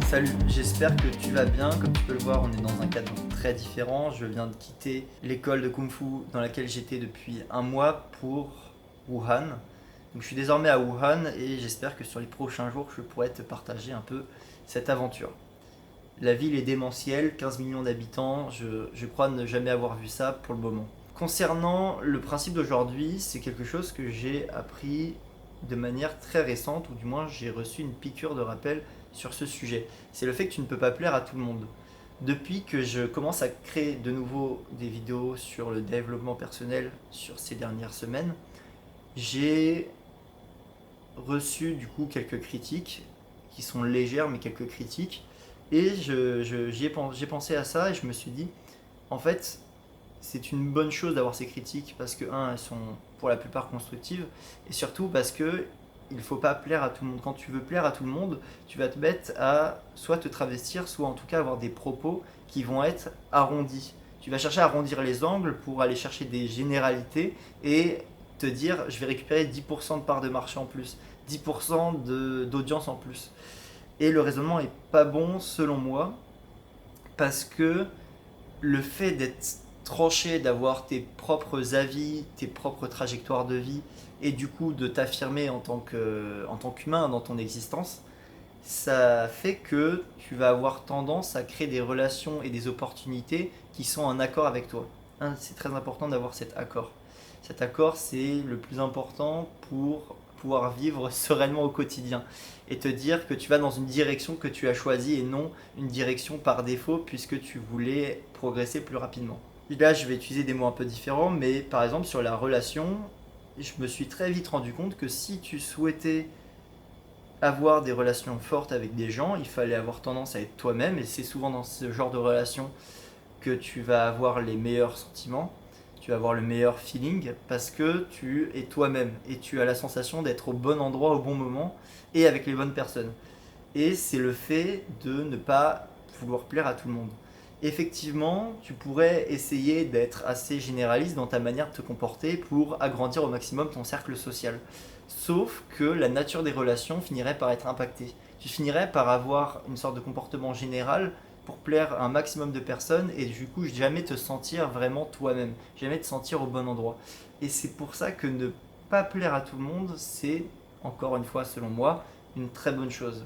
Salut, j'espère que tu vas bien. Comme tu peux le voir, on est dans un cadre très différent. Je viens de quitter l'école de Kung Fu dans laquelle j'étais depuis un mois pour Wuhan. Donc je suis désormais à Wuhan et j'espère que sur les prochains jours, je pourrai te partager un peu cette aventure. La ville est démentielle, 15 millions d'habitants. Je crois ne jamais avoir vu ça pour le moment. Concernant le principe d'aujourd'hui, c'est quelque chose que j'ai appris de manière très récente, ou du moins j'ai reçu une piqûre de rappel sur ce sujet. C'est le fait que tu ne peux pas plaire à tout le monde. Depuis que je commence à créer de nouveau des vidéos sur le développement personnel sur ces dernières semaines, j'ai reçu du coup quelques critiques qui sont légères mais quelques critiques et j'ai pensé à ça et je me suis dit en fait c'est une bonne chose d'avoir ces critiques parce que, un, elles sont pour la plupart constructives et surtout parce que il ne faut pas plaire à tout le monde. Quand tu veux plaire à tout le monde, tu vas te mettre à soit te travestir, soit en tout cas avoir des propos qui vont être arrondis. Tu vas chercher à arrondir les angles pour aller chercher des généralités et te dire je vais récupérer 10% de part de marché en plus, 10% d'audience en plus. Et le raisonnement est pas bon selon moi parce que le fait d'être tranché, d'avoir tes propres avis, tes propres trajectoires de vie, et du coup de t'affirmer en tant qu'humain dans ton existence, ça fait que tu vas avoir tendance à créer des relations et des opportunités qui sont en accord avec toi. Hein, c'est très important d'avoir cet accord. Cet accord, c'est le plus important pour pouvoir vivre sereinement au quotidien et te dire que tu vas dans une direction que tu as choisie et non une direction par défaut puisque tu voulais progresser plus rapidement. Là, je vais utiliser des mots un peu différents, mais par exemple sur la relation, je me suis très vite rendu compte que si tu souhaitais avoir des relations fortes avec des gens, il fallait avoir tendance à être toi-même et c'est souvent dans ce genre de relation que tu vas avoir les meilleurs sentiments, tu vas avoir le meilleur feeling parce que tu es toi-même et tu as la sensation d'être au bon endroit au bon moment et avec les bonnes personnes. Et c'est le fait de ne pas vouloir plaire à tout le monde. Effectivement, tu pourrais essayer d'être assez généraliste dans ta manière de te comporter pour agrandir au maximum ton cercle social. Sauf que la nature des relations finirait par être impactée. Tu finirais par avoir une sorte de comportement général pour plaire à un maximum de personnes et du coup jamais te sentir vraiment toi-même, jamais te sentir au bon endroit. Et c'est pour ça que ne pas plaire à tout le monde, c'est, encore une fois selon moi, une très bonne chose.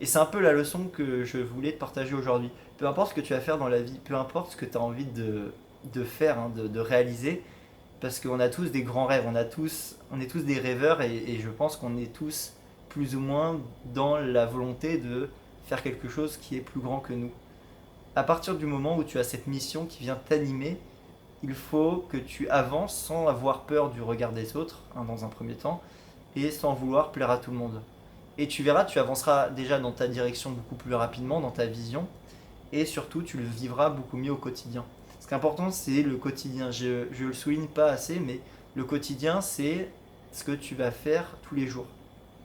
Et c'est un peu la leçon que je voulais te partager aujourd'hui. Peu importe ce que tu vas faire dans la vie, peu importe ce que tu as envie de faire, hein, de réaliser, parce qu'on a tous des grands rêves, on est tous des rêveurs et je pense qu'on est tous plus ou moins dans la volonté de faire quelque chose qui est plus grand que nous. À partir du moment où tu as cette mission qui vient t'animer, il faut que tu avances sans avoir peur du regard des autres, hein, dans un premier temps, et sans vouloir plaire à tout le monde. Et tu verras, tu avanceras déjà dans ta direction beaucoup plus rapidement, dans ta vision, et surtout tu le vivras beaucoup mieux au quotidien. Ce qui est important, c'est le quotidien. Je le souligne pas assez, mais le quotidien, c'est ce que tu vas faire tous les jours.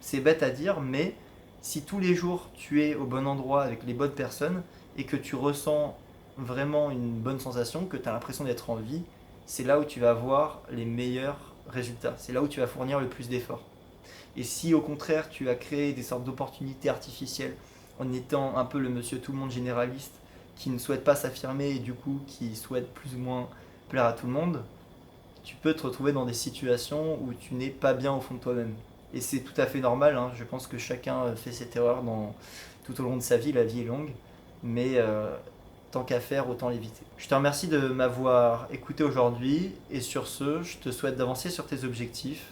C'est bête à dire, mais si tous les jours tu es au bon endroit avec les bonnes personnes et que tu ressens vraiment une bonne sensation, que tu as l'impression d'être en vie, c'est là où tu vas avoir les meilleurs résultats. C'est là où tu vas fournir le plus d'efforts. Et si au contraire tu as créé des sortes d'opportunités artificielles en étant un peu le monsieur tout le monde généraliste qui ne souhaite pas s'affirmer et du coup qui souhaite plus ou moins plaire à tout le monde, tu peux te retrouver dans des situations où tu n'es pas bien au fond de toi-même. Et c'est tout à fait normal, hein. Je pense que chacun fait cette erreur tout au long de sa vie, la vie est longue, mais tant qu'à faire, autant l'éviter. Je te remercie de m'avoir écouté aujourd'hui et sur ce, je te souhaite d'avancer sur tes objectifs